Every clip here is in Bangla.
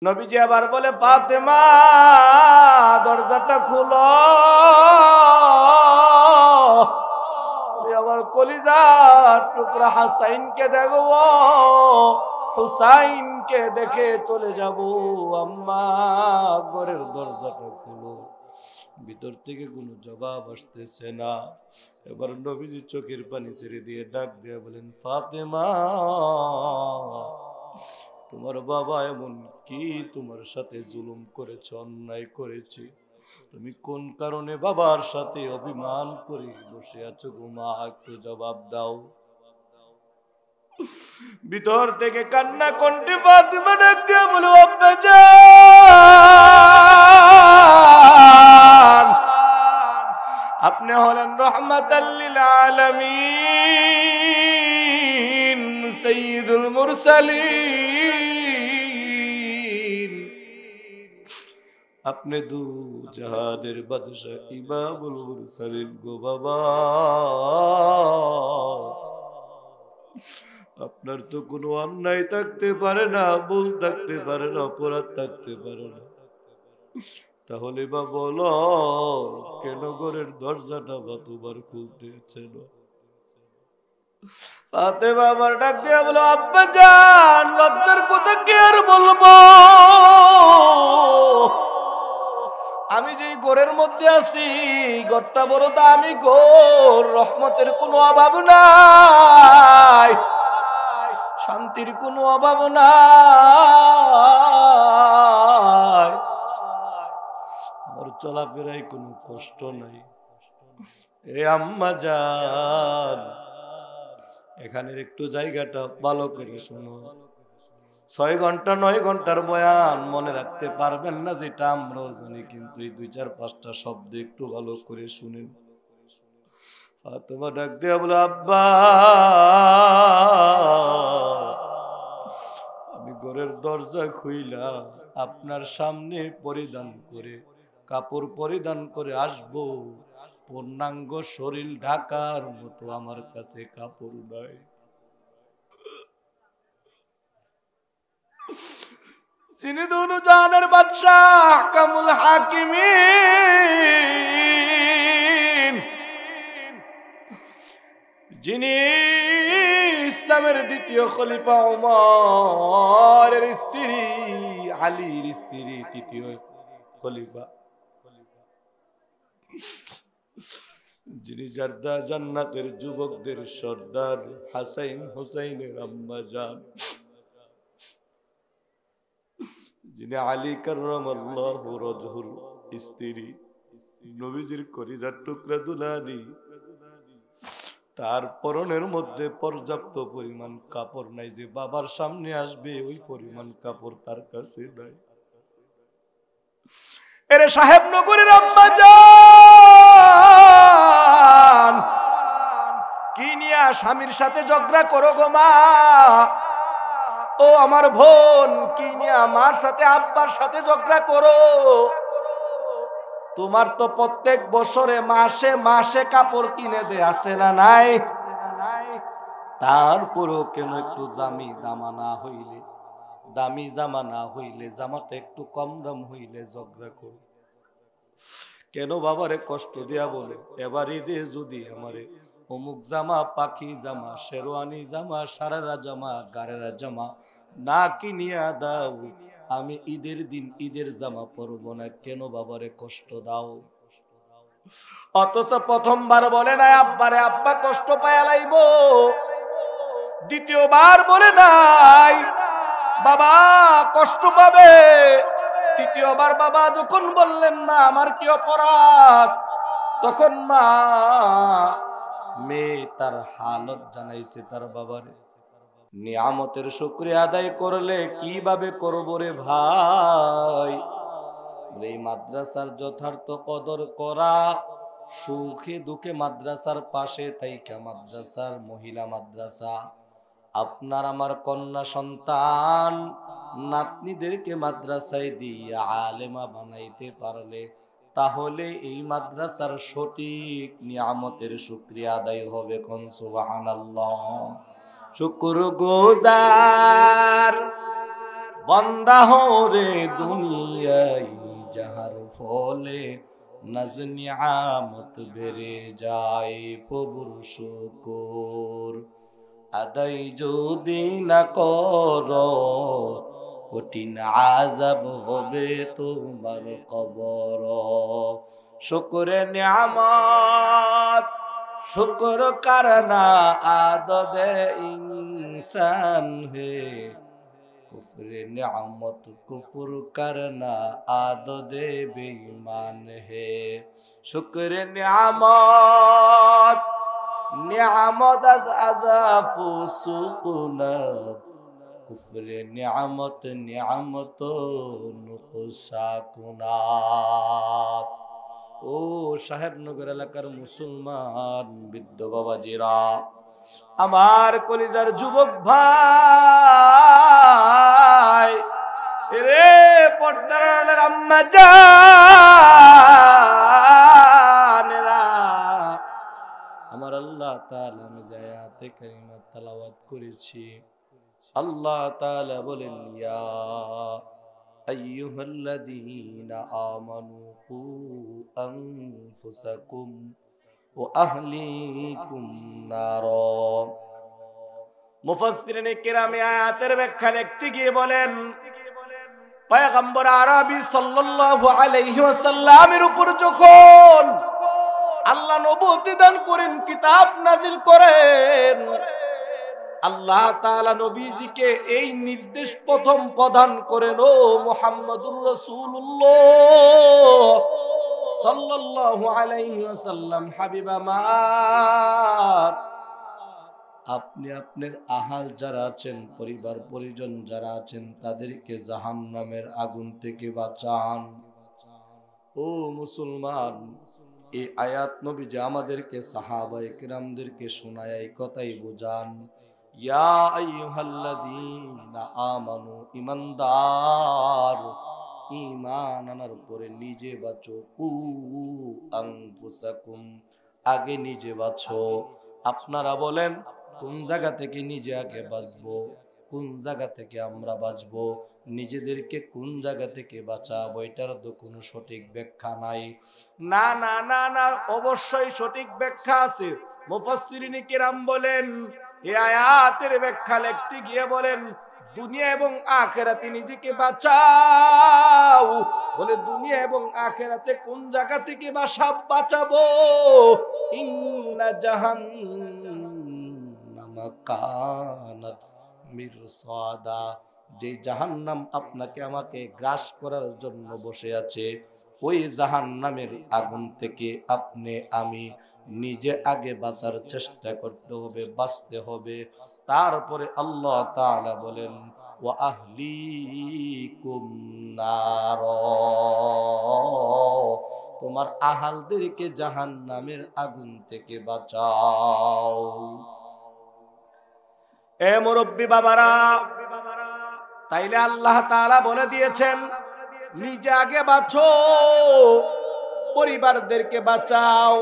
নবীজি আবার বলে, ফাতেমা দরজাটা খুলো, আমার কলিজার টুকরা হাসাইনকে দেখবো, হুসাইনকে দেখে চলে যাব। আম্মা ঘরের দরজাটা খুলো। ভিতর থেকে কোনো জবাব আসতেছে না। এবার নবীজি চোখের পানি ছেড়ে দিয়ে ডাক দিয়ে বলেন, ফাতেমা তোমার বাবা এমন কি তোমার সাথে জুলুম করেছে, অন্যায় করেছে? তুমি কোন কারণে বাবার সাথে অভিমান করে বসে আছো গো মা, একটু জবাব দাও। ভিতর থেকে কান্না কণ্ঠে ফাতেমা ডাক দিয়ে বলো, আব্বা জান, আপনি হলেন রাহমাতাল লিল আলামিন, সাইয়্যিদুল মুরসালিন, আপনি দু জাহানের বাদশা, ইমামুল মুরসালিন গো বাবা। আপনার তো কোনো অন্যায় থাকতে পারে না, ভুল থাকতে পারে না, অপরাধ থাকতে পারে না, তাহলে বা বলো কেন ঘরের দরজাটা বা তোমার খুলতেছে না? ফাতেমা আবার ডাক দিয়ে বলো, আব্বা জান, লজ্জার কথা কি আর বলবো, আমি যে ঘরের মধ্যে আছি, ঘরটা বড় দামি ঘর, রহমতের কোনো অভাব নাই, শান্তির কোনো অভাব নাই, আমার চলাফেরায় কোনো কষ্ট নাই। এ আম্মা জান, এখানের একটু জায়গাটা ভালো করে শোনো। 6 ঘন্টা 9 ঘন্টার বয়ান মনে রাখতে পারবেন না যেটা আমরাও জানি, কিন্তু এই 2-4-5টা শব্দ একটু ভালো করে শুনেন। ফাতেমা ডাক দিয়ে বলে, আব্বা আমি ঘরের দরজা খুইলা আপনার সামনে পরিধান করে, কাপড় পরিধান করে আসবো, পূর্ণাঙ্গ শরীর ঢাকার মতো আমার কাছে কাপড় নাই। যিনি দুনু জাহানের বাদশা, আহকামুল হাকিমিন, যিনি ইসলামের দ্বিতীয় খলিফা ওমরের স্ত্রী, আলীর স্ত্রী তৃতীয় খলিফা, যিনি জান্নাতের যুবকদের সর্দার হাসাইন হুসাইনের আম্মা জান, যিনি আলী কাররামাল্লাহু ওয়াজহুর স্ত্রী, নবীজির কলিজার টুকরা দুলালি, তার পরনের মধ্যে পর্যাপ্ত পরিমাণ কাপড় নাই যে বাবার সামনে আসবে, ওই পরিমাণ কাপড় তার কাছে নাই। এরে সাহেব নগরীর আম্মা জান, কি নিয়া স্বামীর সাথে ঝগড়া করো গো মা? ও আমার বোন, কি নিয়া মার সাথে আব্বার সাথে ঝগড়া করো? তোমার তো প্রত্যেক বছরে মাসে মাসে কাপড় কিনে দে, আছে না নাই? তারপরও কেন একটু দামি জামা না হইলে, দামি জামা না হইলে, জামাটা একটু কম দাম হইলে ঝগড়া করো কেন? বাবারে কষ্ট দিয়া বলে, এবার ঈদে যদি আমারে অমুক জামা, পাখি জামা, শেরওয়ানি জামা, সারারা জামা, গারেরা জামা না কিনিয়া দাও, আমি ঈদের দিন ঈদের জামা পরবো না। কেন বাবারে কষ্ট দাও? অথচ প্রথমবার বলে নাই আব্বারে আব্বা কষ্ট পায়া লাইব, দ্বিতীয়বার বলে নাই বাবা কষ্ট পাবে, তৃতীয়বার বাবা যখন বললেন না আমার কি অপরাধ, তখন মা মেয়ে তার হালত জানাইছে তার বাবারে। নিয়ামতের শুকরিয়া আদায় করলে কিভাবে করব রে ভাই? এই মাদ্রাসার যথার্থ কদর করা, সুখে দুঃখে মাদ্রাসার পাশে থাইকা, মাদ্রাসার মহিলা মাদ্রাসা, আপনার আমার কন্যা সন্তান নাতনিদেরকে মাদ্রাসায় দিয়ে আলেমা বানাইতে পারলে, তাহলে এই মাদ্রাসার সঠিক নিয়ামতের শুকরিয়া আদায় হবে। কোন সুবহানাল্লাহ। শুকর গুজার বান্দা হরে দুনিয়ায় যাহার ফলে নাজ নিয়ামত বেড়ে যায় প্রভুর শুকর আদায় যদি না করো কঠিন আযাব হবে তোমার কবর শুকরে নিয়ামত শুকর করনা আদদে ইনসান হে কুফরে নিয়ামত কুফর করনা আদদে বেঈমান হে শুকরে নিয়ামত নিয়ামত আযাফু সুকুনাত কুফরে নিয়ামত নিয়ামত নুকসা কুনাত ও সাহেবনগর এলাকার মুসলমান বৃদ্ধ বাবাজিরা আমার কলিজার যুবক ভাই রে পর্দার আম্মা জানেরা আমার আল্লাহ তাআলা আমি আয়াতে কারিমা তেলাওয়াত করেছি আল্লাহ তাআলা বলেন ইয়া আইয়ুহাল্লাযীনা আমানু কু আনফুসাকুম ওয়া আহলিকুম নারা মুফাসসিরিনে কিরামে আয়াতের ব্যাখ্যা লিখতে গিয়ে বলেন পয়গম্বর আরবি সাল্লাল্লাহু আলাইহি ওয়াসাল্লামের উপর যখন আল্লাহ নবুয়ত দান করেন কিতাব নাজিল করেন আল্লাহ তাআলা নবীজিকে এই নির্দেশ প্রথম প্রদান করেন ও মুহাম্মদুর রাসূলুল্লাহ সাল্লাল্লাহু আলাইহি ওয়াসাল্লাম হাবিব আমার আপনি আপনার আহাল যারা আছেন পরিবার পরিজন যারা আছেন তাদেরকে জাহান্নামের আগুন থেকে বাঁচান ও মুসলমান এই আয়াত নবীজি আমাদেরকে সাহাবায়ে কিরামদেরকে শোনায় এই কথাই বুঝান ইয়া আইয়ুহাল্লাযীনা আমানু ঈমানদার ঈমান আনার পরে নিজে বাঁচো কু আনফুসাকুম আগে নিজে বাঁচো আপনারা বলেন কোন জায়গা থেকে নিজে আগে বাঁচবো কোন জায়গা থেকে আমরা বাঁচবো নিজেদেরকে কোন জায়গা থেকে বাঁচাবো এটার তো কোনো সঠিক ব্যাখ্যা নাই না না না না অবশ্যই সঠিক ব্যাখ্যা আছে মুফাসসিরিনে কিরাম বলেন এই আয়াতের ব্যাখ্যা লিখতে গিয়ে বলেন দুনিয়া এবং আখিরাতে নিজেকে বাঁচাও বলে দুনিয়া এবং আখিরাতে কোন জায়গা থেকে বাঁচাবো ইন্না জাহান্নামা কানাত মিরসাদা যে জাহান্নাম আপনাকে আমাকে গ্রাস করার জন্য বসে আছে ওই জাহান্নামের আগুন থেকে আপনি আমি নিজে আগে বাঁচার চেষ্টা করতে হবে বাঁচতে হবে তারপরে আল্লাহ তাআলা বলেন ওয়া আহলিকুম নার তোমার আহালদেরকে জাহান্নামের আগুন থেকে বাঁচাও এ মুরব্বি বাবারা তাইলে আল্লাহ তাআলা বলে দিয়েছেন নিজে আগে বাঁচো পরিবারদেরকে বাঁচাও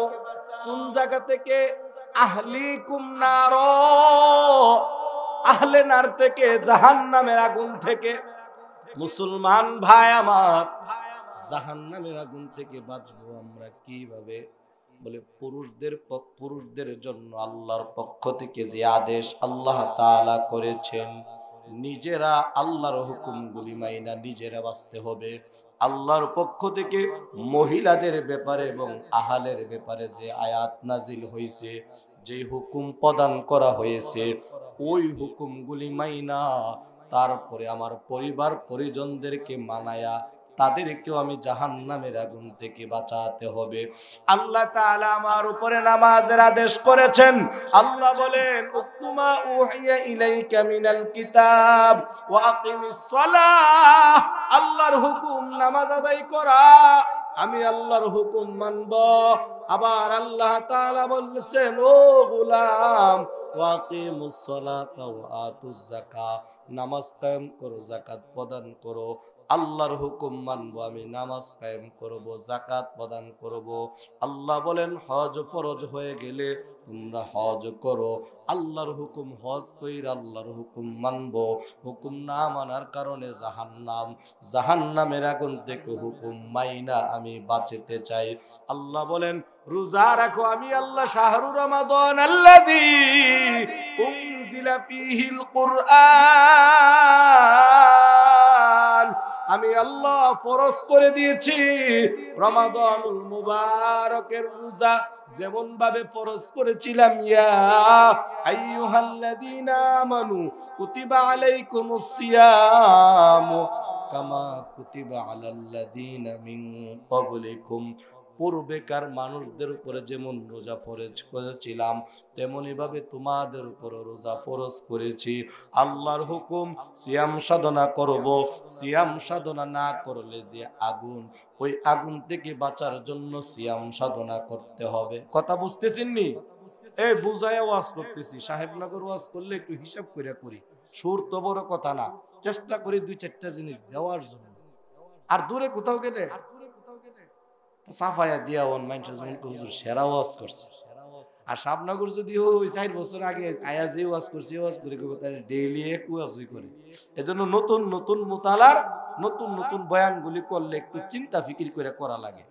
কোন জায়গা থেকে আহলিকুম নার আহলে নার থেকে জাহান্নামের আগুন থেকে মুসলমান ভাই আমার জাহান্নামের আগুন থেকে বাঁচবো আমরা কিভাবে বলে পুরুষদের জন্য আল্লাহর পক্ষ থেকে যে আদেশ আল্লাহ তাআলা করেছেন নিজেরা আল্লাহর হুকুমগুলি মাইনা নিজেরা বাঁচতে হবে আল্লাহর পক্ষ থেকে মহিলাদের ব্যাপারে এবং আহালের ব্যাপারে যে আয়াত নাজিল হয়েছে যে হুকুম প্রদান করা হয়েছে ওই হুকুমগুলি মাইনা তারপরে আমার পরিবার পরিজনদেরকে মানায়া তাদেরকেও আমি জাহান্নামের আগুন থেকে বাঁচাতে হবে আল্লাহ তাআলা আমার উপরে নামাজের আদেশ করেছেন আল্লাহ বলেন উতমা উহিয়া ইলাইকা মিনাল কিতাব ওয়া আকিমিস সালাহ আল্লাহর হুকুম নামাজ আদায় করা আমি আল্লাহর হুকুম মানব আবার আল্লাহ তাআলা বলেছেন ও গোলাম ওয়া আকিমুস সালাতা ওয়া আতুজ যাকাত নামাজ কায়েম করো যাকাত প্রদান করো আল্লাহর হুকুম মানবো, আমি নামাজ কায়েম করব, যাকাত প্রদান করব। আল্লাহ বলেন হজ ফরজ হয়ে গেলে তোমরা হজ করো। আল্লাহর হুকুম হজ কইরা আল্লাহর হুকুম মানবো, হুকুম না মানার কারণে জাহান্নাম, জাহান্নামের আগুন থেকে হুকুম মাইনা আমি বাঁচতে চাই। আল্লাহ বলেন রোজা রাখো, আমি আল্লাহ শাহরুর রমাদান আল্লাযী উনজিলা ফীহিল কুরআন, আমি আল্লাহ ফরজ করে দিয়েছি রমাদানুল মুবারকের রোজা, যেমন ভাবে ফরজ করেছিলাম ইয়া আইয়ুহাল্লাযীনা আমানু কুতিবা আলাইকুমুস সিয়াম কামা কুতিবা আলাল্লাযীনা মিন ক্বাবলিকুম, পূর্বেকার মানুষদের উপরে যেমন রোজা ফরজ করেছিলাম তেমনি ভাবে তোমাদের উপর রোজা ফরজ করেছি। আল্লাহর হুকুম সিয়াম সাধনা করব, সিয়াম সাধনা না করলে যে আগুন, ওই আগুন থেকে বাঁচার জন্য সিয়াম সাধনা করতে হবে। কথা বুঝতেছেন নি? এই বুঝায় ওয়াজ করতেছি, সাহেবনগর ওয়াজ করলে একটু হিসাব করে করি, সুর তো বড় কথা না, চেষ্টা করি দুই চারটা জিনিস দেওয়ার জন্য। আর দূরে কোথাও গেলে সাফায়া দিয়া ওয়ান মানুষের জন্য হুজুর সেরা ওয়াজ করছে। আর শাবনগর যদি ওই 4 বছর আগে আয়া যে ওয়াজ করছে ওয়াজ করে তাহলে ডেইলি এক ওয়াজই করে। এজন্য নতুন নতুন মুতালার নতুন নতুন বয়ানগুলি করলে একটু চিন্তা ফিকির করে করা লাগে,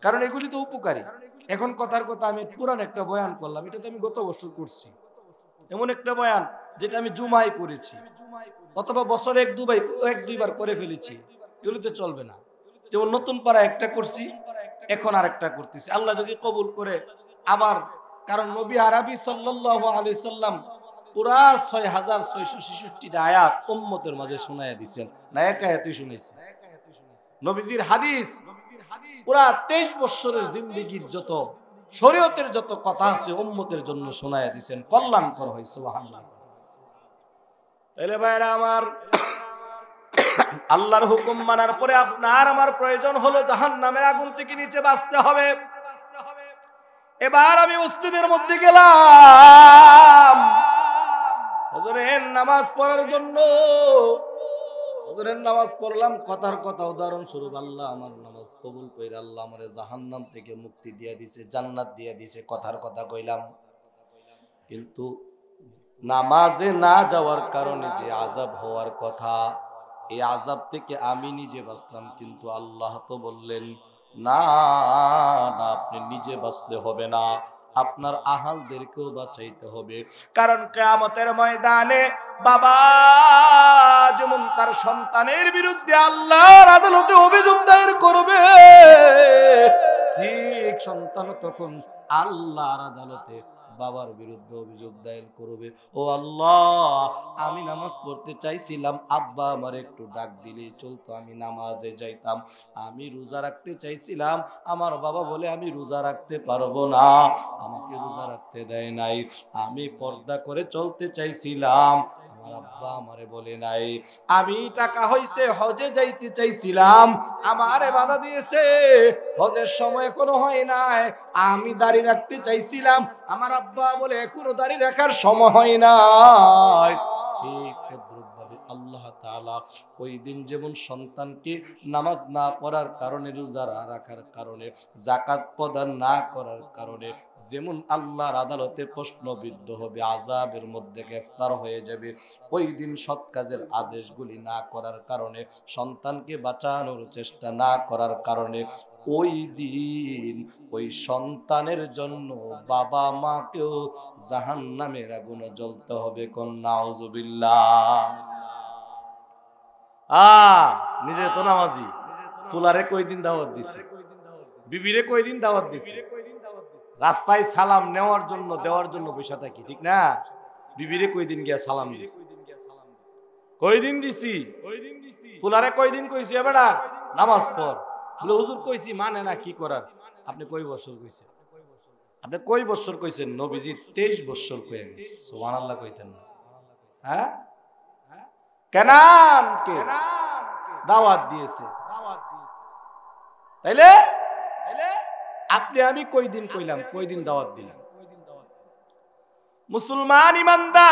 কারণ এগুলি তো উপকারী। এখন কথার কথা আমি পুরান একটা বয়ান করলাম, এটা তো আমি গত বছর করছি, এমন একটা বয়ান যেটা আমি জুমাই করেছি অথবা বছরে এক দুইবার করে ফেলেছি, এগুলি তো চলবে না। যেমন নতুন পাড়া একটা করছি, এখন আর একটা করতেছি, আল্লাহ যদি কবুল করে আবার। কারণ নবী আরবি সাল্লাল্লাহু আলাইহি সাল্লাম পুরা 6666টা আয়াত উম্মতের মাঝে শোনায়া দিয়েছেন, না এক আয়াতই শুনাইছেন। নবীজির হাদিস পুরা 23 বছরের জিন্দেগীর যত শরীয়তের যত কথা আছে উম্মতের জন্য শোনায়া দিয়েছেন, কল্যাণকর হয়। সুবহানাল্লাহ। তাহলে ভাইরা আমার, আল্লাহর হুকুম মানার পরে আপনার আমার প্রয়োজন হলো জাহান্নামের আগুন থেকে নিচে বাঁচতে হবে। এবার আমি মসজিদের মধ্যে গেলাম হুজুরের নামাজ পড়ার জন্য। হুজুরের নামাজ পড়লাম, কথার কথা উদাহরণস্বরূপ আল্লাহ আমার নামাজ কবুল কইরা আল্লাহ আমারে জাহান্নাম থেকে মুক্তি দিয়া দিছে, জান্নাত দিয়া দিছে, কথার কথা কইলাম। কিন্তু নামাজে না যাওয়ার কারণে যে আযাব হওয়ার কথা, এই আযাব থেকে আমি নিজে বাঁচলাম, কিন্তু আল্লাহ তো বললেন না না, আপনি নিজে বাঁচলে হবে না, আপনার আহালদেরকেও বাঁচাইতে হবে। কারণ কিয়ামতের ময়দানে বাবা যেমন তার সন্তানের বিরুদ্ধে আল্লাহর আদালতে অভিযোগ দায়ের করবে, ঠিক সন্তান তখন আল্লাহর আদালতে বাবার বিরুদ্ধে অভিযোগ দায়ের করবে। ও আল্লাহ, আমি নামাজ পড়তে চাইছিলাম, আব্বা আমার একটু ডাক দিলেই চলতো, আমি নামাজে যাইতাম। আমি রোজা রাখতে চাইছিলাম, আমার বাবা বলে আমি রোজা রাখতে পারবো না, আমাকে রোজা রাখতে দেয় নাই। আমি পর্দা করে চলতে চাইছিলাম, আমার আব্বা আমারে বলে নাই। আমি টাকা হইছে হজে যাইতে চাইছিলাম, আমারে বাধা দিয়েছে, হজের সময় এখনো হয় নাই। আমি দাড়ি রাখতে চাইছিলাম, আমার আব্বা বলে এখনো দাড়ি রাখার সময় হয় নাই। ঠিক তদ্রুপভাবে আল্লাহ তাআলা ওই দিন যেমন সন্তানকে নামাজ না পড়ার কারণে, রোজা না রাখার কারণে, যাকাত প্রদান না করার কারণে যেমন আল্লাহর আদালতে প্রশ্নবিদ্ধ হবে, আযাবের মধ্যে গ্রেফতার হয়ে যাবে, ওই দিন সৎ কাজের আদেশগুলি না করার কারণে, সন্তানকে বাঁচানোর চেষ্টা না করার কারণে, ওই দিন ওই সন্তানের জন্য বাবা মাকেও জাহান্নামের আগুনে জ্বলতে হবে। কোন নাউজুবিল্লাহ। নিজে তো নামাজি, ফুলারে কয়দিন দাওয়াত দিছে, বিবিরে কয়দিন দাওয়াত দিছে, রাস্তায় সালাম নেওয়ার জন্য দেওয়ার জন্য বসে থাকি, ঠিক না? বিবিরে কয়দিন গিয়া সালাম দিছি, কয়দিন দিছি, ফুলারে কয়দিন কইছি বেটা নামাজ পড়, বলে হুজুর কইছি মানে না, কি করার। আপনি কয় বছর কইছেন? আপনি কয় বছর কইছেন? নবীজি 23 বছর কয়ে গেছে। সুবহানাল্লাহ কইতেন না? হ্যাঁ, কেনান কে দাওয়াত দিয়েছে, তাইলে আপনি আমি কয়দিন কইলাম, কয়দিন দাওয়াত দিলাম? মুসলমান ইমানদার,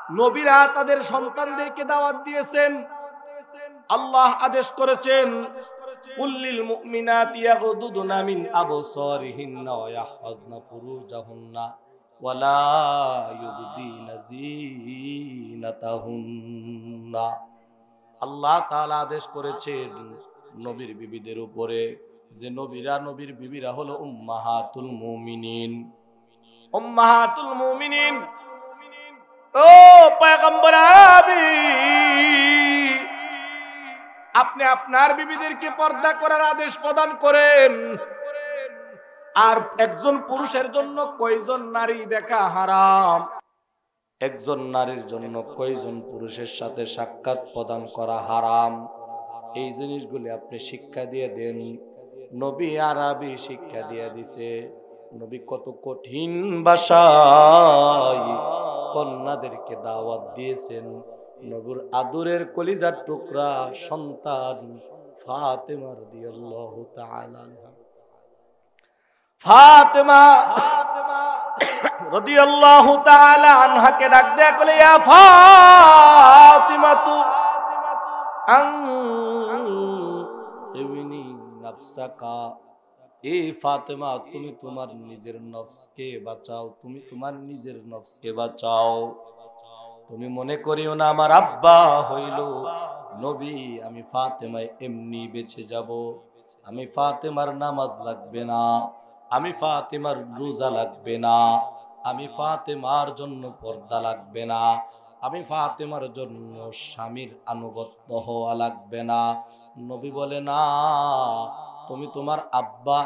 নবীরা তাদের সন্তানদেরকে দাওয়াত দিয়েছেন। আল্লাহ আদেশ করেছেন, কুল্লিল মুমিনাতি ইয়াগুদুনা মিন আবসারিহিন্না ওয়া ইয়াহফাযনা ফুরুজাহুন্না ওয়া লা ইউবদিনা যিনাতাহুন্না। আল্লাহ তাআলা আদেশ করেছেন নবীর বিবিদের উপরে যে নবীর বিবিরা হলো উম্মাহাতুল মুমিনিন। উম্মাহাতুল মুমিনিন, ও পয়গম্বর আরবি, আপনি আপনার বিবিদেরকে পর্দা করার আদেশ প্রদান করেন। আর একজন পুরুষের জন্য কয়জন নারী দেখা হারাম, একজন নারীর জন্য কয়জন পুরুষের সাথে সাক্ষাৎ প্রদান করা হারাম, এই জিনিসগুলি আপনি শিক্ষা দিয়ে দেন। নবী আরবি শিক্ষা দিয়ে দিছে। নবী কত কঠিন ভাষায় কন্যাদেরকে দাওয়াত দিয়েছেন। নবীর আদরের কলিজার টুকরা সন্তান ফাতেমা রাদিয়াল্লাহু তাআলা আনহা, ফাতেমা রাদিয়াল্লাহু তাআলা আনহাকে ডাক দেয়া কইলে, ইয়া ফাতিমাতু আনকিবনি নাফসাকা, এই ফাতেমা তুমি তোমার নিজের নফসকে বাঁচাও, তুমি তোমার নিজের নফসকে বাঁচাও। তুমি মনে করিও না আমার আব্বা হইল নবী, আমি ফাতেমায় এমনি বেঁচে যাব। আমি ফাতেমার নামাজ লাগবে না, আমি ফাতেমার রোজা লাগবে না, আমি ফাতেমার জন্য পর্দা লাগবে না, আমি ফাতেমার জন্য স্বামীর আনুগত্য হওয়া লাগবে না। নবী বলে, না, তুমি তোমার আব্বা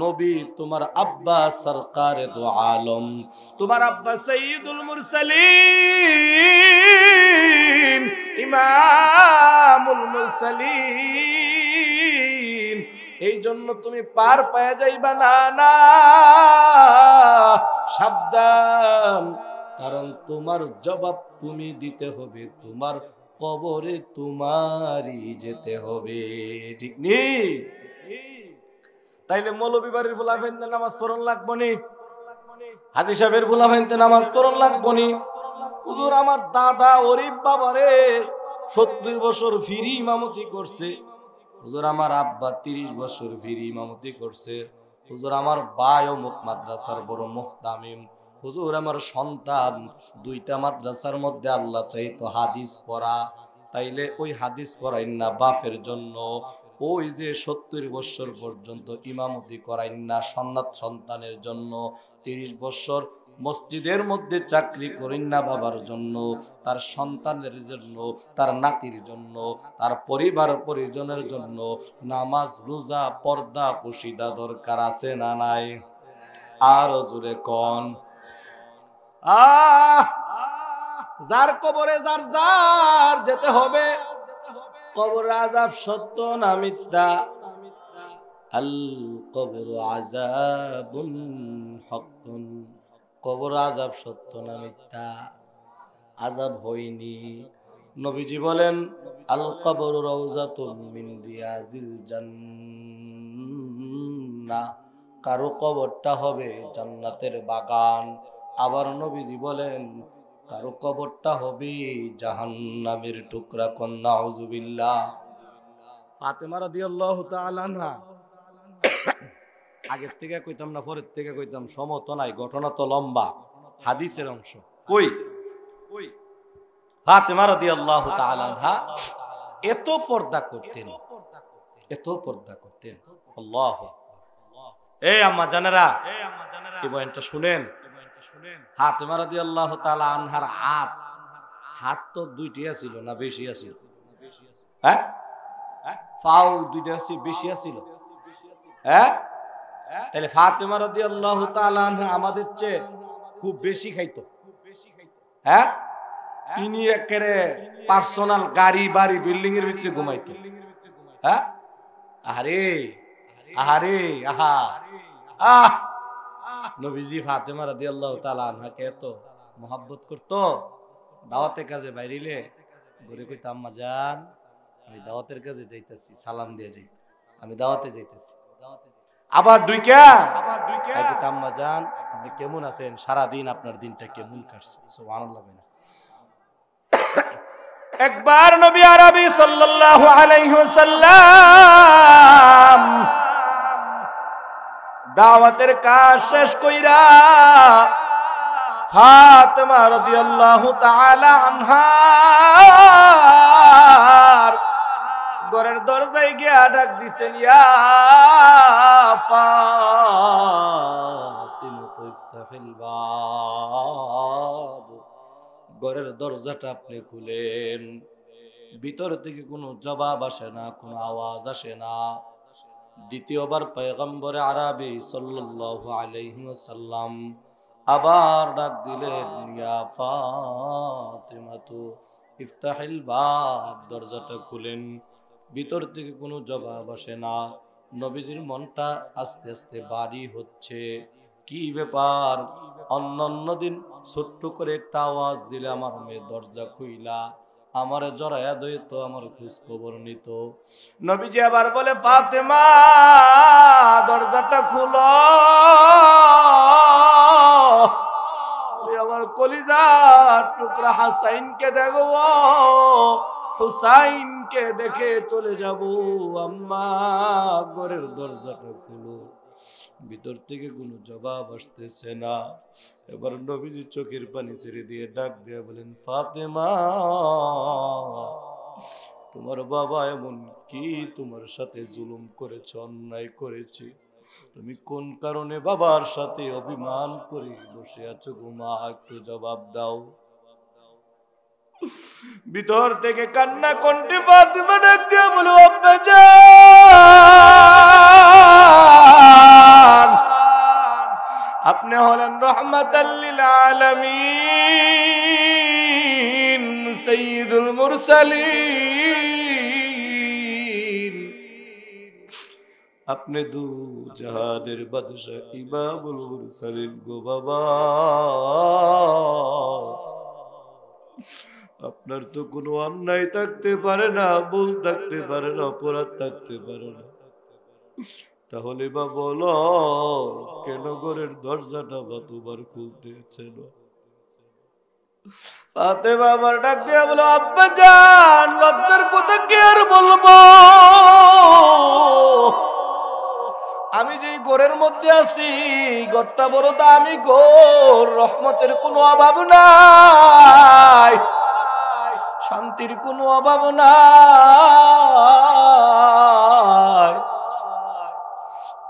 নবী, তোমার আব্বা সরকারে দো আলম, তোমার আব্বা সাইয়্যিদুল মুরসালিন, ইমামুল মুরসালিন, এই জন্য তুমি পার পায়া যাইবা না। না, সাবধান, কারণ তোমার জবাব তুমি দিতে হবে, তোমার কবরে তোমারই যেতে হবে। ঠিক নেই? তাইলে মৌলবী বাড়ির ফুলাফেনতে নামাজ পড়ন লাগবো নি, হাজী সাহেবের ফুলাফেনতে নামাজ পড়ন লাগবো নি। হুজুর আমার দাদা ওরিব বাবারে 70 বছর ফিরি ইমামতি করছে। হুজুর আমার আব্বা 30 বছর ফিরি ইমামতি করছে। হুজুর আমার ভাই অমুক মাদ্রাসার বড় মুহতামিম। হুজুর আমার সন্তান 2টা মাদ্রাসার মধ্যে আল্লাহ চাইতো হাদিস পড়া, তাইলে ওই হাদিস পড়াই না বাপের জন্য, ওই যে 70 বছর পর্যন্ত ইমামতি করাই না সন্তানের জন্য, 30 বছর মসজিদের মধ্যে চাকরি করেন না বাবার জন্য, তার সন্তানের জন্য, তার নাতির জন্য, তার পরিবার পরিজনের জন্য নামাজ রোজা পর্দা পুশিদা দরকার আছে না নাই? আর জোরে কোন। যার কবরে যার যার যেতে হবে। কবর আযাব সত্য না মিথ্যা? আল কবর আযাবুন হাক্কুন, কবর আযাব সত্য না মিথ্যা? আযাব হয়নি। নবীজি বলেন, আল কবর রাউযাতুন মিন রিয়াজিল জান্নাহ, কারো কবরটা হবে জান্নাতের বাগান। আবার নবীজি বলেন, কারো কবরটা হবে জাহান্নামের টুকরা। কন্যা নাউযুবিল্লাহ। ফাতেমা রাদিয়াল্লাহু তাআলা আনহা, আগের থেকে কইতাম না পরের থেকে কইতাম, সমত নাই, ঘটনা তো লম্বা, হাদিসের অংশ। কই ফাতেমা রাদিয়াল্লাহু তাআলা আনহা এত পর্দা করতেন, এত পর্দা করতেন। আল্লাহু এই আম্মা জানেরা, এই বয়ানটা শুনেন। ফাতেমা রাদিয়াল্লাহু তাআলা আনহার হাত তো 2টি ছিল না বেশি ছিল? হ্যাঁ, পাও 2টা ছিল, বেশি ছিল? হ্যাঁ, তাহলে ফাতেমা রাদিয়াল্লাহু তাআলা আনহা আমাদের চেয়ে খুব বেশি খাইতো। হ্যাঁ, তিনি একেবারে পার্সোনাল গাড়ি বাড়ি বিল্ডিং এর ভিতরে ঘুমাইতো। হ্যাঁ, আরে আহারে আহা আহ নবীজি ফাতেমা রাদিয়াল্লাহু তাআলা আনহাকে এত মহব্বত করতো। দাওয়াতের কাজে বাইরিলে ঘুরে কইতো, আম্মা জান আমি দাওয়াতের কাজে যাইতাছি, সালাম দিয়ে যাই, আমি দাওয়াতে যাইতাছি। আবার দুইকা কইতো, আম্মা জান আপনি কেমন আছেন, সারা দিন আপনার দিনটা কেমন কাটছে? সুবহানাল্লাহ। একবার নবী আরবি সাল্লাল্লাহু আলাইহি ওয়াসাল্লাম দাওয়াতের কাজ শেষ কইরা ফাতেমা রাদিয়াল্লাহু তাআলা আনহার ঘরের দরজায় গিয়া ডাক দিছেন, ইয়া ফাতিমা ইফতাহিল বাব, ঘরের দরজাটা আপনি খুলেন। ভিতর থেকে কোনো জবাব আসে না, কোনো আওয়াজ আসে না। দ্বিতীয়বার পয়গম্বরে আরবি সাল্লাল্লাহু আলাইহি ওয়াসাল্লাম আবার ডাক দিলেন, ইয়া ফাতিমা ইফতাহিল বাব, দরজাটা খুলেন। ভিতর থেকে কোনো জবাব আসে না। নবীজির মনটা আস্তে আস্তে ভারী হচ্ছে। কি ব্যাপার? অন্য দিন ছোট্ট করে একটা আওয়াজ দিলে আমার মেয়ে দরজা খুইলা আমার জড়ায়া দইত, আমার খোঁজ খবর নিত। নবীজি আবার বলে, ফাতেমা দরজাটা খুলো, আমার কলিজার টুকরা হাসাইনকে দেখবো, হুসাইনকে দেখে চলে যাব। আম্মা ঘরের দরজাটা খুলো। ভিতর থেকে কোনো জবাব আসতেছে না। এবার নবীজি চোখের পানি ছেড়ে দিয়ে ডাক দিয়ে বলেন, ফাতেমা তোমার বাবা এমন কি তোমার সাথে জুলুম করেছে, অন্যায় করেছে? তুমি কোন কারণে বাবার সাথে অভিমান করে বসে আছো গো মা? একটু জবাব দাও। ভিতর থেকে কান্না কণ্ঠে ফাতেমা ডাক দিয়ে বলো, আব্বা জান, আপনি হলেন রাহমাতাল লিল আলামিন, সাইয়্যিদুল মুরসালিন, আপনি দু জাহানের বাদশা, ইমামুল মুরসালিন গো বাবা। আপনার তো কোনো অন্যায় থাকতে পারে না, ভুল থাকতে পারে না, অপরাধ থাকতে পারে না। তাহলে বা বলো কেন ঘরের দরজাটা বা তোমার খুলতেছে না? ফাতেমা আবার ডাক দিয়ে বলো, আব্বা জান, লজ্জার কথা কি আর বলবো? আমি যে ঘরের মধ্যে আছি, ঘরটা বড় দামি ঘর, রহমতের কোনো অভাব নাই, শান্তির কোনো অভাব নাই,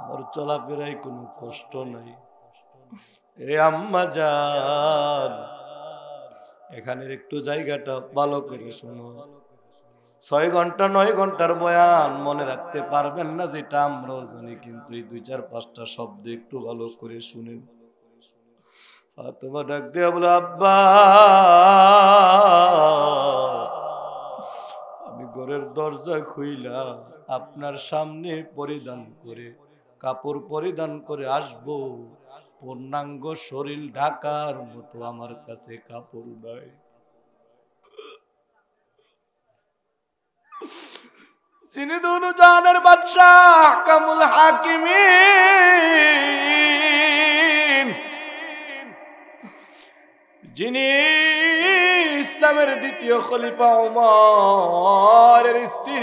আমার চলাফেরায় কোনো কষ্ট নাই। এ আম্মা জান, এখানের একটু জায়গাটা ভালো করে শোনো। 6 ঘন্টা 9 ঘন্টার বয়ান মনে রাখতে পারবেন না যেটা আমরাও জানি, কিন্তু এই 2-4-5টা শব্দ একটু ভালো করে শুনেন। ফাতেমা ডাক দিয়ে বলে, আব্বা আমি ঘরের দরজা খুইলা আপনার সামনে পরিধান করে, কাপড় পরিধান করে আসবো, পূর্ণাঙ্গ শরীর ঢাকার মতো আমার কাছে কাপড় নাই। যিনি দুনু জাহানের বাদশাহ, কামুল হাকিমিন, যিনি ইসলামের দ্বিতীয় খলিফা ওমরের স্ত্রী,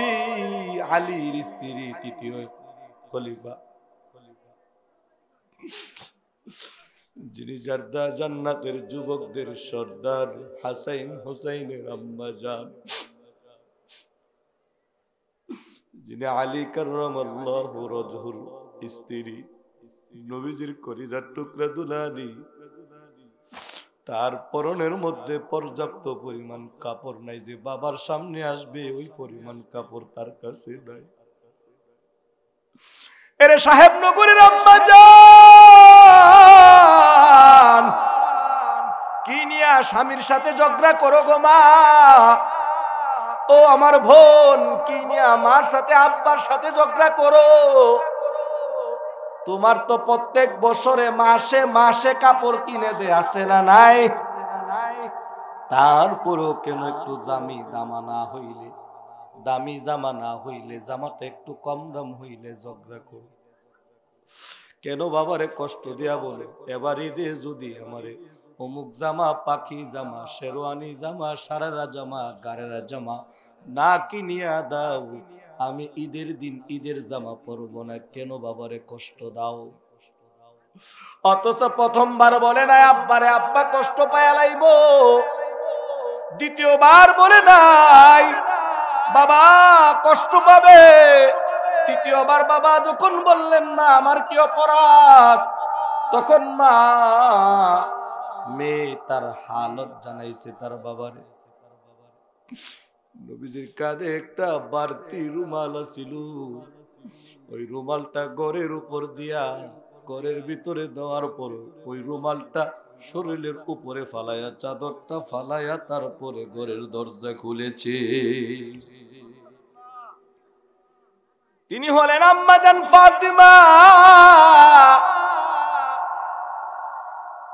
আলীর স্ত্রী তৃতীয় খলিফা, যিনি জান্নাতের যুবকদের সর্দার হাসাইন হুসাইনের আম্মা জান, যিনি আলী কাররামাল্লাহু ওয়াজহুর স্ত্রী, নবীজির কলিজার টুকরা দুলালি, তার পরনের মধ্যে পর্যাপ্ত পরিমাণ কাপড় নাই যে বাবার সামনে আসবে, ওই পরিমাণ কাপড় তার কাছে নাই। এরে সাহেব নগরের আম্মা জান, কি নিয়া স্বামীর সাথে ঝগড়া করো গো মা? ও আমার বোন, কি নিয়া মার সাথে আব্বার সাথে ঝগড়া করো? তোমার তো প্রত্যেক বছরে মাসে মাসে কাপড় কিনে দে, আছে না নাই? তারপরও কেন একটু দামি জামা না হইলে, জামাটা একটু কম দাম হইলে ঝগড়া করো? কেন বাবারে কষ্ট দিয়া বলে, এবার ঈদে যদি আমারে অমুক জামা, পাখি জামা, শেরওয়ানি জামা, সারারা জামা, গারেরা জামা না কিনিয়া দাও, আমি ঈদের দিন ঈদের জামা পরবো না, কেন বাবারে কষ্ট দাও? অথচ প্রথমবার বলে নাই আব্বারে আব্বা কষ্ট পায়া লাইব, দ্বিতীয়বার বলে নাই বাবা কষ্ট পাবে, তৃতীয়বার বাবা যখন বললেন না আমার কি অপরাধ, তখন মা মেয়ে তার হালত জানাইছে তার বাবারে। নবীজির কাঁধে একটা বাড়তি রুমাল ছিল, ওই রুমালটা ঘরের উপর দিয়া ঘরের ভিতরে দেওয়ার পর ওই রুমালটা শরীরের উপরে ফালাইয়া, চাদরটা ফালাইয়া তারপরে ঘরের দরজা খুলেছে। তিনি হলেন আম্মা জান ফাতিমা।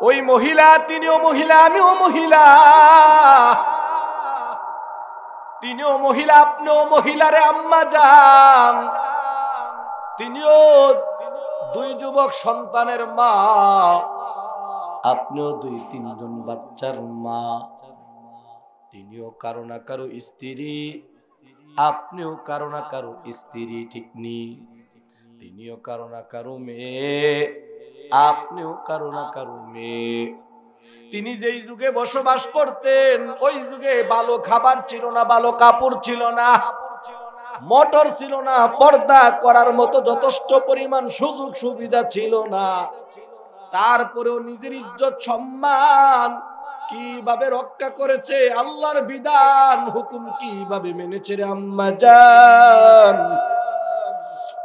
ওই মহিলা, তিনিও মহিলা, আমিও মহিলা, তিনিও মহিলা, আপনিও মহিলারে আম্মা জান। তিনিও দুই যুবক সন্তানের মা, আপনিও দুই তিনজন বাচ্চার মা। তিনিও কারো না কারো স্ত্রী, আপনিও কারো না কারো স্ত্রী, ঠিক নি? তিনিও কারো না কারো মেয়ে, আপনিও কারো না কারো মেয়ে। তিনি যেই যুগে বসবাস করতেন ওই যুগে ভালো খাবার ছিল না, ভালো কাপড় ছিল না, মোটর ছিল না, পর্দা করার মতো যথেষ্ট পরিমাণ সুযোগ সুবিধা ছিল না। তারপরেও নিজের ইজ্জত সম্মান কিভাবে রক্ষা করেছে, আল্লাহর বিধান হুকুম কিভাবে মেনেছে রে আম্মা জান।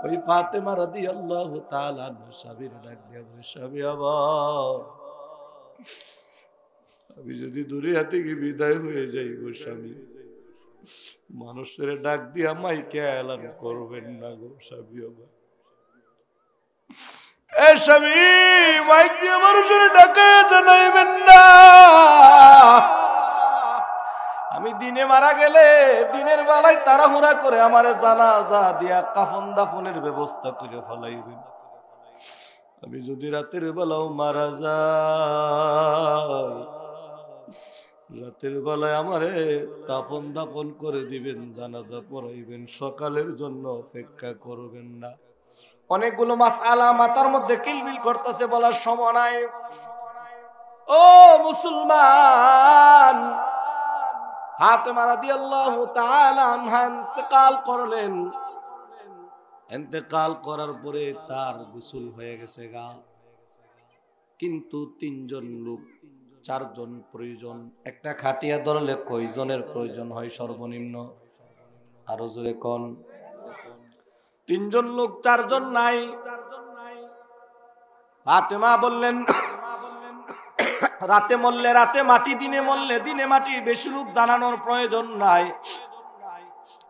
ওই ফাতেমা রাদিয়াল্লাহু তাআলা স্বামীর ডাক দিয়া বলে, স্বামী আমার, আমি যদি দুনিয়া থেকে বিদায় হয়ে যাই গো স্বামী, মানুষের ডাক দিয়া মাইকে এলান করবেন না গো স্বামী আমার। এ স্বামী, মাইক দিয়ে মানুষের ডাকে জানাইবেন না। আমি দিনে মারা গেলে দিনের বেলায় তাড়াহুড়া করে আমারে জানাজা দিয়া কাফন দাফনের ব্যবস্থা করে ফেলাইবেন। আমি যদি রাতের বেলাও মারা যাই, রাতের বেলায় আমারে কাফন দাফন করে দিবেন, জানাজা পড়াইবেন, সকালের জন্য অপেক্ষা করবেন না। অনেকগুলো মাসআলা মাথার মধ্যে কিলবিল করতেছে, বলার সময় নাই। ও মুসলমান, ফাতেমা রাদিয়াল্লাহু তাআলা আনহা ইন্তেকাল করলেন। ইন্তেকাল করার পরে তার গোসল হয়ে গেছে গা, কিন্তু তিনজন লোক, চারজন প্রয়োজন। একটা খাটিয়া ধরলে কয়জনের প্রয়োজন হয় সর্বনিম্ন? আরো জোরে কোন। তিনজন লোক, চারজন নাই। ফাতেমা বললেন রাতে মরলে রাতে মাটি, দিনে মরলে দিনে মাটি, বেশি লোক জানানোর প্রয়োজন নাই।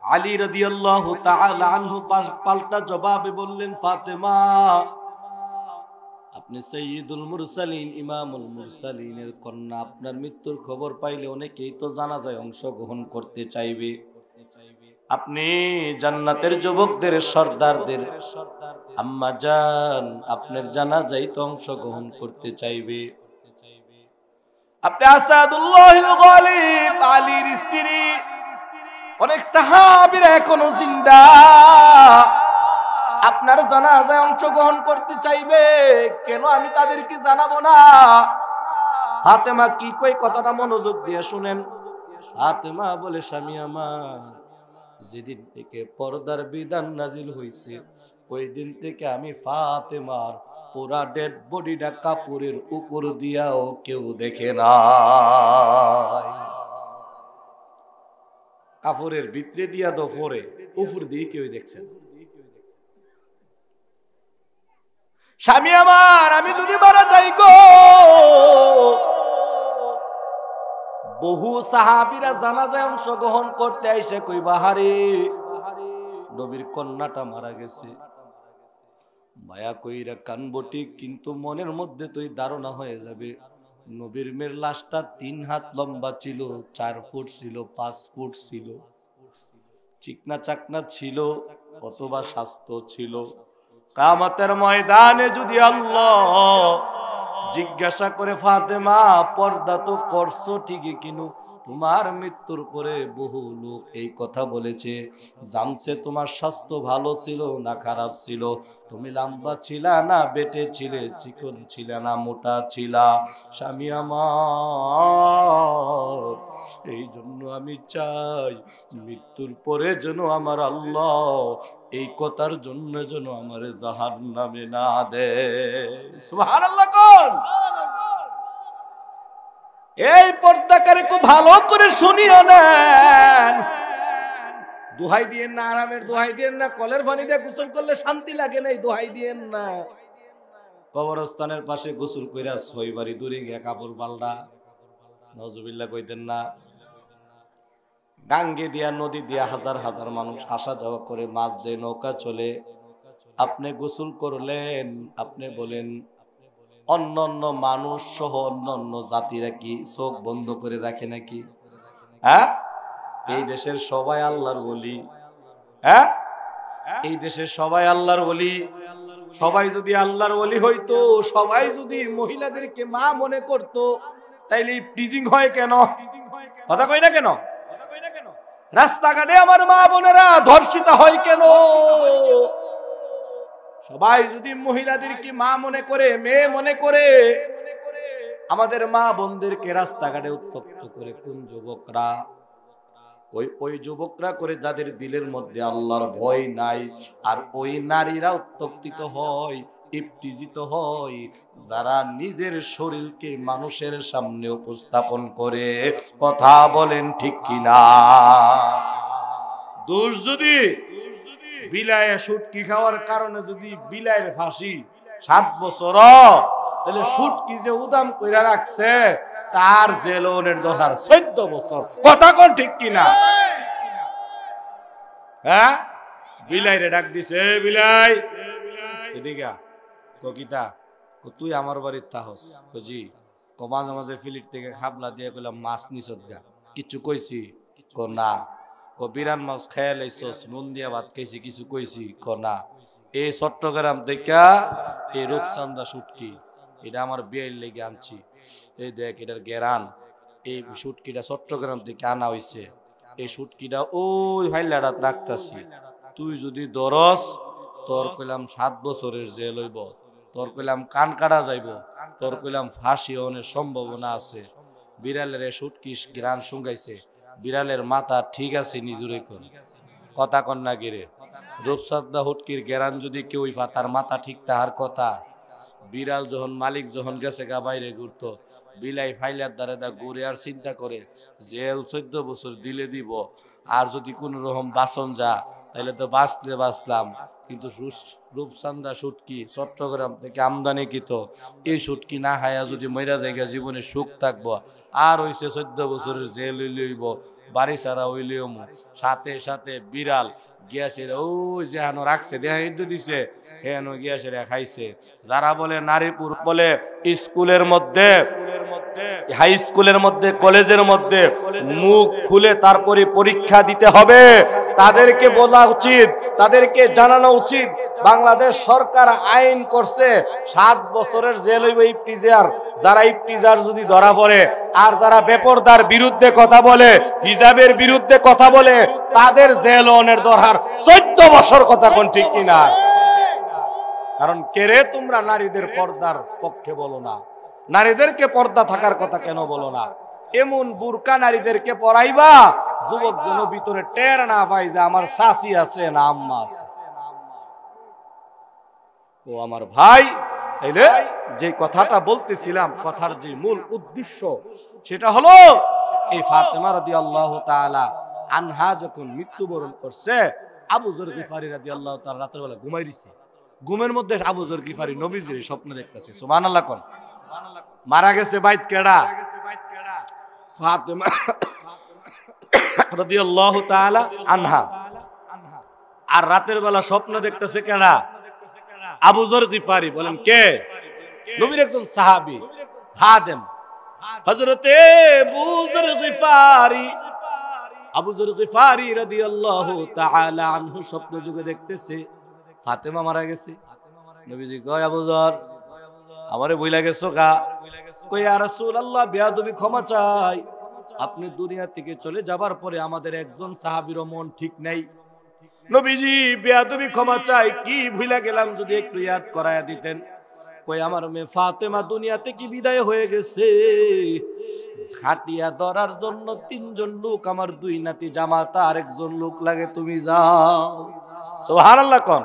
আলী রাদিয়াল্লাহু তাআলা আনহু পাল্টা জবাবে বললেন, ফাতেমা আপনি সাইয়্যিদুল মুরসালিন, ইমামুল মুরসালিনের কন্যা, আপনার মৃত্যুর খবর পাইলে অনেকেই তো জানাজায় অংশগ্রহণ করতে চাইবে। আপনি জান্নাতের যুবকদের সর্দারদের আম্মা জান, আপনার জানাজায় তো অংশগ্রহণ করতে চাইবে। আপনি আসাদুল্লাহিল গালিব, আলীর স্ত্রী, অনেক সাহাবীরা এখনো জিন্দা, আপনার জানাজায় অংশগ্রহণ করতে চাইবে, কেন আমি তাদেরকে জানাবো না? ফাতেমা কি কই কথাটা মনোযোগ দিয়ে শুনেন। ফাতেমা বলে, স্বামী আমার, যেদিন থেকে পর্দার বিধান নাজিল হইছে ওই দিন থেকে আমি ফাতেমার পুরা ডেড বডিটা কাপড়ের উপর দিয়াও কেউ দেখে না। কাপড়ের ভিতরে দিয়া তো পরে, উপর দিয়ে কেউ দেখছেন। স্বামী আমার, আমি যদি মারা যাই গো, বহু সাহাবীরা জানাজায় অংশগ্রহণ করতে আইসে কই, বাহারে নবীর কন্যাটা মারা গেছে, মায়া কইরা কানবো ঠিক, কিন্তু মনের মধ্যে তো ধারণা হয়ে যাবে নবীর মেয়ের লাশটা 3 হাত লম্বা ছিল, 4 ফুট ছিল, 5 ফুট ছিল, চিকনা চাকনা ছিল, অথবা স্বাস্থ্য ছিল। কিয়ামতের ময়দানে যদি আল্লাহ জিজ্ঞাসা করে, ফাতেমা পর্দা তো করছো ঠিকই, কিন্তু তোমার মৃত্যুর পরে বহু লোক এই কথা বলেছে, জানছে তোমার স্বাস্থ্য ভালো ছিল না খারাপ ছিল, তুমি লম্বা ছিলা না বেটে ছিলে, চিকন ছিলা না মোটা ছিলা। স্বামী আমার, এই জন্য আমি চাই মৃত্যুর পরে যেন আমার আল্লাহ এই কথার জন্য যেন আমার জাহান্নামে না দেয়। সুবহানাল্লাহ কোন। এই পর্দাকারে খুব ভালো করে শুনিও নেন। দোহাই দিয়েন না, আরামের দোহাই দিয়েন না, কলের পানি দিয়ে গোসল করলে শান্তি লাগে না, এই দোহাই দিয়েন না। কবরস্থানের পাশে গোসল কইরা 6 বাড়ি দূরে গিয়া কাপড় পাল্টা নজুবিল্লাহ কইতেন না। গাঙ্গে দিয়া নদী দিয়া হাজার হাজার মানুষ আসা যাওয়া করে, মাছ দিয়ে নৌকা চলে, আপনি গোসল করলেন, আপনি বলেন অন্য অন্য মানুষ সহ অন্য অন্য জাতিরা কি চোখ বন্ধ করে রাখে নাকি? হ্যাঁ, এই দেশের সবাই আল্লাহর ওলি। হ্যাঁ, এই দেশের সবাই আল্লাহর ওলি। সবাই যদি আল্লাহর ওলি হইতো, সবাই যদি মহিলাদেরকে মা মনে করত, তাইলে প্রিজিং হয় কেন? কথা কই না কেন? রাস্তাঘাটে আমার মা বোনেরা ধর্ষিত হয় কেন? সবাই যদি মহিলাদেরকে মা মনে করে, মেয়ে মনে করে, আমাদের মা বোনদেরকে রাস্তাঘাটে উত্তপ্ত করে কোন যুবকরা? ওই যুবকরা করে যাদের দিলের মধ্যে আল্লাহর ভয় নাই। আর ওই নারীরা উত্তপ্তিত হয়, ইফতিজিত হয় যারা নিজের শরীরকে মানুষের সামনে উপস্থাপন করে। কথা বলেন ঠিক কিনা? দোষ যদি বিলায় সুটকি খাওয়ার কারণে যদি বিলায়ের ফাঁসি 7 বছর, তাহলে সুটকি যে উদাম কইরা রাখছে তার জেলনের দরকার 14 বছর। কথা কোন ঠিক কিনা? হ্যাঁ, বিলাইরে ডাক দিছে, বিলাই এদিকে ককিটা, তুই আমার বাড়ির তাহস? জি। মাঝে মাঝে ফিলিট থেকে খাবলা দিয়ে কইলাম মাছ নিছত গা, কিছু কইছি? না। বিরান মাছ খেয়ে লাইছস, নুন দিয়া ভাত খাইছি, কিছু কইছি? না। এই চট্টগ্রাম থেকে এই রূপচান্দা শুটকি, এটা আমার বিয়ের লেগে আনছি। এই দেখ এটার গেরান, এই শুটকিটা চট্টগ্রাম থেকে আনা হইছে। এই শুটকিটা ওই ভাইলাটা রাখতাছি, তুই যদি দরস তোর কইলাম 7 বছরের জেল হইব, তোর কইলাম কান কাটা যাইব, তোর কইলাম ফাঁসি হওয়ার সম্ভাবনা আছে। বিড়ালের শুটকি গ্রান শুঙ্গাইছে, বিড়ালের মাথা ঠিক আছে নিজুরে কোন। কথা কন না গিরে? রূপসাদা হুটকির গেরান যদি কেউ তার মাথা ঠিক তাহার কথা। বিড়াল যখন মালিক যখন গেছে গা বাইরে ঘুরতো, বিলাই ফাইলার দ্বারা দা ঘুরে আর চিন্তা করে জেল 14 বছর দিলে দিব, আর যদি কোন রকম বাসন যা তাহলে তো বাঁচলে বাঁচলাম। কিন্তু রূপসান্দা শুটকি চট্টগ্রাম থেকে আমদানি কৃত, এই শুটকি না খায়া যদি মইরা জায়গা জীবনে সুখ থাকবো। আর হইছে 14 বছরের জেল হইলেইব, বাড়ি ছাড়া হইলেও। সাথে সাথে বিড়াল গিয়াছে ওই যে হানো রাখছে দেহা দিছে, হেন গিয়াছে খাইছে। যারা বলে নারীপুর বলে স্কুলের মধ্যে, হাই স্কুলের মধ্যে, কলেজের মধ্যে মুখ খুলে তারপরে পরীক্ষা দিতে হবে, তাদেরকে বলা উচিত, তাদেরকে জানানো উচিত বাংলাদেশ সরকার আইন করছে 7 বছরের জেল হইবে ইফতিজার। যারা ইফতিজার যদি ধরা পড়ে, আর যারা বেপরদার বিরুদ্ধে কথা বলে, হিজাবের বিরুদ্ধে কথা বলে, তাদের জেল অনের দরকার 14 বছর। কথা কোন ঠিক কিনা? কারণ কেরে তোমরা নারীদের পর্দার পক্ষে বলো না? নারীদেরকে পর্দা থাকার কথা কেন বলো না? এমন বুরকা নারীদেরকে পরাইবা যুবক যেন ভিতরে টের না পাই যে আমার শাশি আছে না আম্মা আছে। ও আমার ভাই, তাইলে যে কথাটা বলতেছিলাম, কথার যে মূল উদ্দেশ্য সেটা হলো এই ফাতেমা রাদিয়াল্লাহু তাআলা আনহা যখন মৃত্যুবরণ করছে, আবু যর গিফারি রাদিয়াল্লাহু তাআলা রাতের বেলা ঘুমাই দিছে। ঘুমের মধ্যে আবু যর গিফারি নবীজির স্বপ্ন দেখতেছে। সুবহানাল্লাহ কোন। মারা গেছে বাইত কেডা? ফাতেমা রাদিয়াল্লাহু তাআলা আনহা। আর রাতের বেলা স্বপ্ন দেখতেছে কেডা? আবু যর গিফারি। বলেন কে? নবীর একজন সাহাবী, খাদেম হযরতে আবু যর গিফারি। আবু যর গিফারি রাদিয়াল্লাহু তাআলা আনহু স্বপ্ন যুগে দেখতেছে ফাতেমা মারা গেছে। নবীজি কয় আবু যর, আমারে বইলা গেছো গা। কই ইয়া রাসূলুল্লাহ, বেয়াদবি ক্ষমা চাই। আপনি দুনিয়া থেকে চলে যাবার পরে আমাদের একজন সাহাবীরও মন ঠিক নাই। নবীজি বেয়াদবি ক্ষমা চাই, কি ভুলা গেলাম যদি একটু ইয়াদ করায়া দিতেন। কই আমার মেয়ে ফাতেমা দুনিয়া থেকে বিদায় হয়ে গেছে, খাটিয়া ধরার জন্য 3 জন লোক, আমার 2 নাতি জামাতা, আরেকজন লোক লাগে, তুমি যাও। সুবহানাল্লাহ কোন।